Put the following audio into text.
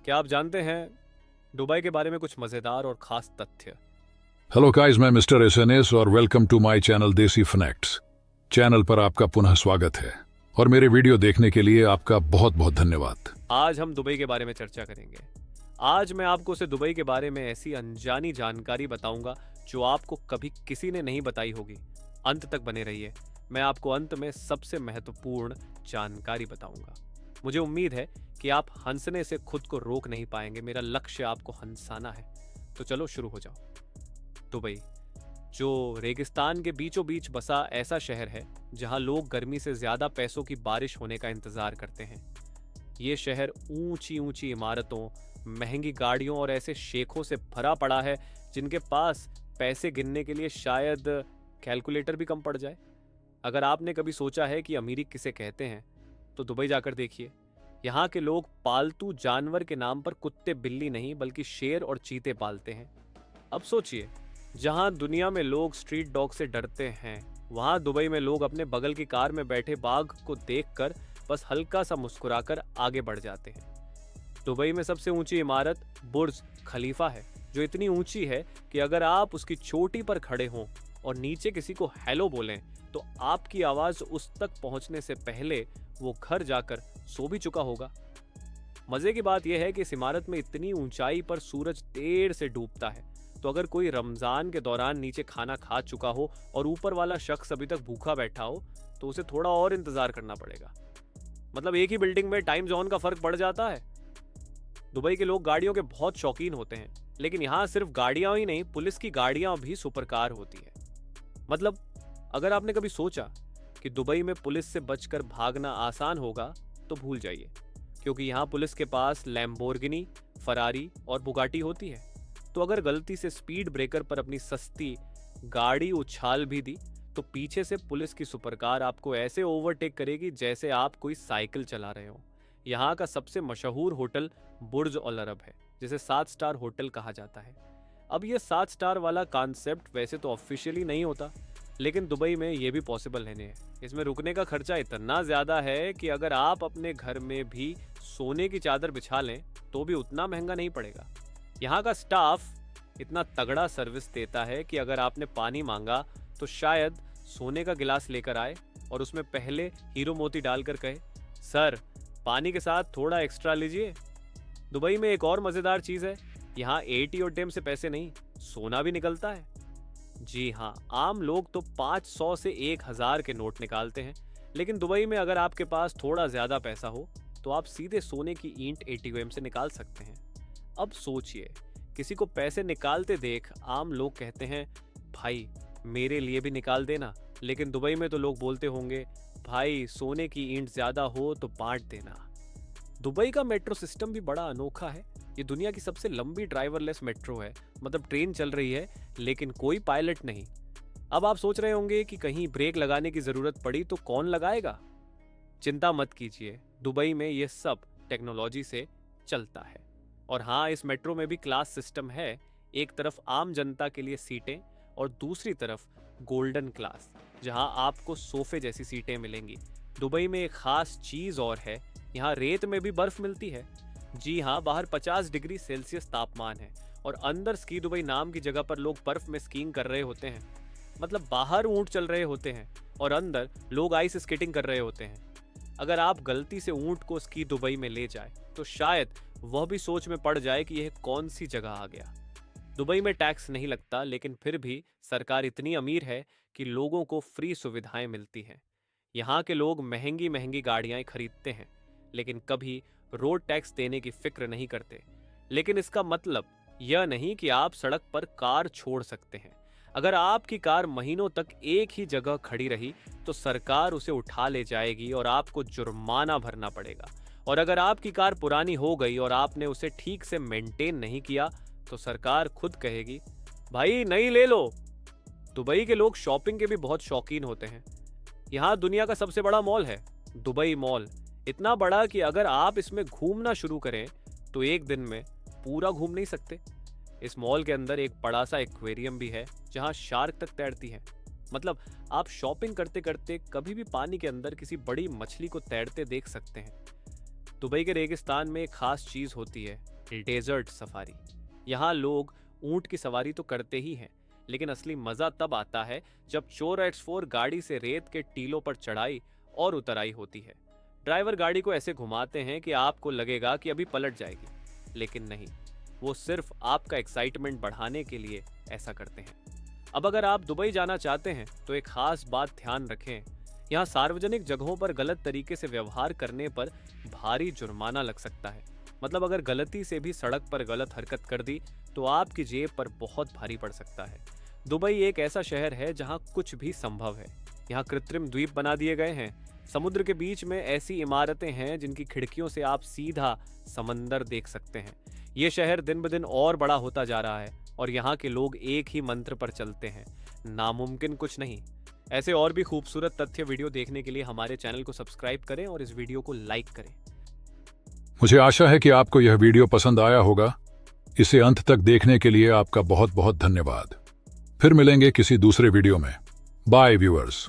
क्या आप जानते हैं दुबई के बारे में कुछ मज़ेदार और ख़ास तथ्य? हेलो गाइस, मैं मिस्टर एसएनएस और वेलकम टू माय चैनल देसी फैक्ट्स। चैनल पर आपका पुनः स्वागत है और मेरे वीडियो देखने के लिए आपका बहुत बहुत धन्यवाद। आज हम दुबई के बारे में चर्चा करेंगे। आज मैं आपको से दुबई के बारे में ऐसी अनजानी जानकारी बताऊंगा जो आपको कभी किसी ने नहीं बताई होगी। अंत तक बने रहिए, मैं आपको अंत में सबसे महत्वपूर्ण जानकारी बताऊंगा। मुझे उम्मीद है कि आप हंसने से खुद को रोक नहीं पाएंगे। मेरा लक्ष्य आपको हंसाना है। तो चलो शुरू हो जाओ। दुबई जो रेगिस्तान के बीचों बीच बसा ऐसा शहर है जहां लोग गर्मी से ज्यादा पैसों की बारिश होने का इंतजार करते हैं। ये शहर ऊंची ऊंची इमारतों, महंगी गाड़ियों और ऐसे शेखों से भरा पड़ा है जिनके पास पैसे गिनने के लिए शायद कैलकुलेटर भी कम पड़ जाए। अगर आपने कभी सोचा है कि अमीरी किसे कहते हैं तो दुबई जाकर देखिए। यहाँ के लोग पालतू जानवर के नाम पर कुत्ते बिल्ली नहीं बल्कि शेर और चीते पालते हैं। अब सोचिए, जहां दुनिया में लोग स्ट्रीट डॉग से डरते हैं, वहां दुबई में लोग अपने बगल की कार में बैठे बाघ को देखकर बस हल्का सा मुस्कुराकर आगे बढ़ जाते हैं। दुबई में सबसे ऊंची इमारत बुर्ज खलीफा है, जो इतनी ऊंची है कि अगर आप उसकी चोटी पर खड़े हों और नीचे किसी को हेलो बोलें तो आपकी आवाज उस तक पहुंचने से पहले वो घर जाकर सो भी चुका होगा। मजे की बात यह है कि इस इमारत में इतनी ऊंचाई पर सूरज देर से डूबता है, तो अगर कोई रमजान के दौरान नीचे खाना खा चुका हो और ऊपर वाला शख्स अभी तक भूखा बैठा हो तो उसे थोड़ा और इंतजार करना पड़ेगा। मतलब एक ही बिल्डिंग में टाइम जोन का फर्क पड़ जाता है। दुबई के लोग गाड़ियों के बहुत शौकीन होते हैं, लेकिन यहाँ सिर्फ गाड़ियां ही नहीं, पुलिस की गाड़ियां भी सुपरकार होती है। मतलब अगर आपने कभी सोचा कि दुबई में पुलिस से बचकर भागना आसान होगा तो भूल जाइए, क्योंकि यहाँ पुलिस के पास लैम्बोर्गिनी, फरारी और बुगाटी होती है। तो अगर गलती से स्पीड ब्रेकर पर अपनी सस्ती गाड़ी उछाल भी दी तो पीछे से पुलिस की सुपरकार आपको ऐसे ओवरटेक करेगी जैसे आप कोई साइकिल चला रहे हो। यहाँ का सबसे मशहूर होटल बुर्ज अल अरब है, जिसे 7 स्टार होटल कहा जाता है। अब ये 7 स्टार वाला कॉन्सेप्ट वैसे तो ऑफिशियली नहीं होता, लेकिन दुबई में ये भी पॉसिबल है। इसमें रुकने का खर्चा इतना ज़्यादा है कि अगर आप अपने घर में भी सोने की चादर बिछा लें तो भी उतना महंगा नहीं पड़ेगा। यहाँ का स्टाफ इतना तगड़ा सर्विस देता है कि अगर आपने पानी मांगा तो शायद सोने का गिलास लेकर आए और उसमें पहले हीरो मोती डालकर कहे, सर पानी के साथ थोड़ा एक्स्ट्रा लीजिए। दुबई में एक और मज़ेदार चीज़ है, यहाँ एटीएम से पैसे नहीं, सोना भी निकलता है। जी हाँ, आम लोग तो 500 से 1000 के नोट निकालते हैं, लेकिन दुबई में अगर आपके पास थोड़ा ज़्यादा पैसा हो तो आप सीधे सोने की ईंट एटीएम से निकाल सकते हैं। अब सोचिए, किसी को पैसे निकालते देख आम लोग कहते हैं, भाई मेरे लिए भी निकाल देना। लेकिन दुबई में तो लोग बोलते होंगे, भाई सोने की ईंट ज़्यादा हो तो बांट देना। दुबई का मेट्रो सिस्टम भी बड़ा अनोखा है। ये दुनिया की सबसे लंबी ड्राइवरलेस मेट्रो है। मतलब ट्रेन चल रही है लेकिन कोई पायलट नहीं। अब आप सोच रहे होंगे कि कहीं ब्रेक लगाने की ज़रूरत पड़ी तो कौन लगाएगा? चिंता मत कीजिए, दुबई में ये सब टेक्नोलॉजी से चलता है। और हाँ, इस मेट्रो में भी क्लास सिस्टम है। एक तरफ आम जनता के लिए सीटें और दूसरी तरफ गोल्डन क्लास, जहां आपको सोफे जैसी सीटें मिलेंगी। दुबई में एक खास चीज़ और है, यहाँ रेत में भी बर्फ मिलती है। जी हाँ, बाहर 50 डिग्री सेल्सियस तापमान है और अंदर स्की दुबई नाम की जगह पर लोग बर्फ में स्कीइंग कर रहे होते हैं। मतलब बाहर ऊंट चल रहे होते हैं और अंदर लोग आइस स्केटिंग कर रहे होते हैं। अगर आप गलती से ऊंट को स्की दुबई में ले जाए तो शायद वह भी सोच में पड़ जाए कि यह कौन सी जगह आ गया। दुबई में टैक्स नहीं लगता, लेकिन फिर भी सरकार इतनी अमीर है कि लोगों को फ्री सुविधाएं मिलती हैं। यहाँ के लोग महंगी महंगी गाड़ियां खरीदते हैं, लेकिन कभी रोड टैक्स देने की फिक्र नहीं करते। लेकिन इसका मतलब यह नहीं कि आप सड़क पर कार छोड़ सकते हैं। अगर आपकी कार महीनों तक एक ही जगह खड़ी रही तो सरकार उसे उठा ले जाएगी और आपको जुर्माना भरना पड़ेगा। और अगर आपकी कार पुरानी हो गई और आपने उसे ठीक से मेंटेन नहीं किया तो सरकार खुद कहेगी, भाई नई ले लो। दुबई के लोग शॉपिंग के भी बहुत शौकीन होते हैं। यहाँ दुनिया का सबसे बड़ा मॉल है दुबई मॉल। इतना बड़ा कि अगर आप इसमें घूमना शुरू करें तो एक दिन में पूरा घूम नहीं सकते। इस मॉल के अंदर एक बड़ा सा एक्वेरियम भी है जहाँ शार्क तक तैरती हैं। मतलब आप शॉपिंग करते करते कभी भी पानी के अंदर किसी बड़ी मछली को तैरते देख सकते हैं। दुबई के रेगिस्तान में एक खास चीज होती है, डेजर्ट सफारी। यहाँ लोग ऊंट की सवारी तो करते ही हैं, लेकिन असली मजा तब आता है जब चोर एक्स4 गाड़ी से रेत के टीलों पर चढ़ाई और उतराई होती है। ड्राइवर गाड़ी को ऐसे घुमाते हैं कि आपको लगेगा कि अभी पलट जाएगी, लेकिन नहीं, वो सिर्फ आपका एक्साइटमेंट बढ़ाने के लिए ऐसा करते हैं। अब अगर आप दुबई जाना चाहते हैं तो एक खास बात ध्यान रखें, यहाँ सार्वजनिक जगहों पर गलत तरीके से व्यवहार करने पर भारी जुर्माना लग सकता है। मतलब अगर गलती से भी सड़क पर गलत हरकत कर दी तो आपकी जेब पर बहुत भारी पड़ सकता है। दुबई एक ऐसा शहर है जहाँ कुछ भी संभव है। यहाँ कृत्रिम द्वीप बना दिए गए हैं, समुद्र के बीच में ऐसी इमारतें हैं जिनकी खिड़कियों से आप सीधा समंदर देख सकते हैं। ये शहर दिन ब दिन और बड़ा होता जा रहा है और यहाँ के लोग एक ही मंत्र पर चलते हैं, नामुमकिन कुछ नहीं। ऐसे और भी खूबसूरत तथ्य वीडियो देखने के लिए हमारे चैनल को सब्सक्राइब करें और इस वीडियो को लाइक करें। मुझे आशा है कि आपको यह वीडियो पसंद आया होगा। इसे अंत तक देखने के लिए आपका बहुत बहुत धन्यवाद। फिर मिलेंगे किसी दूसरे वीडियो में। Bye viewers.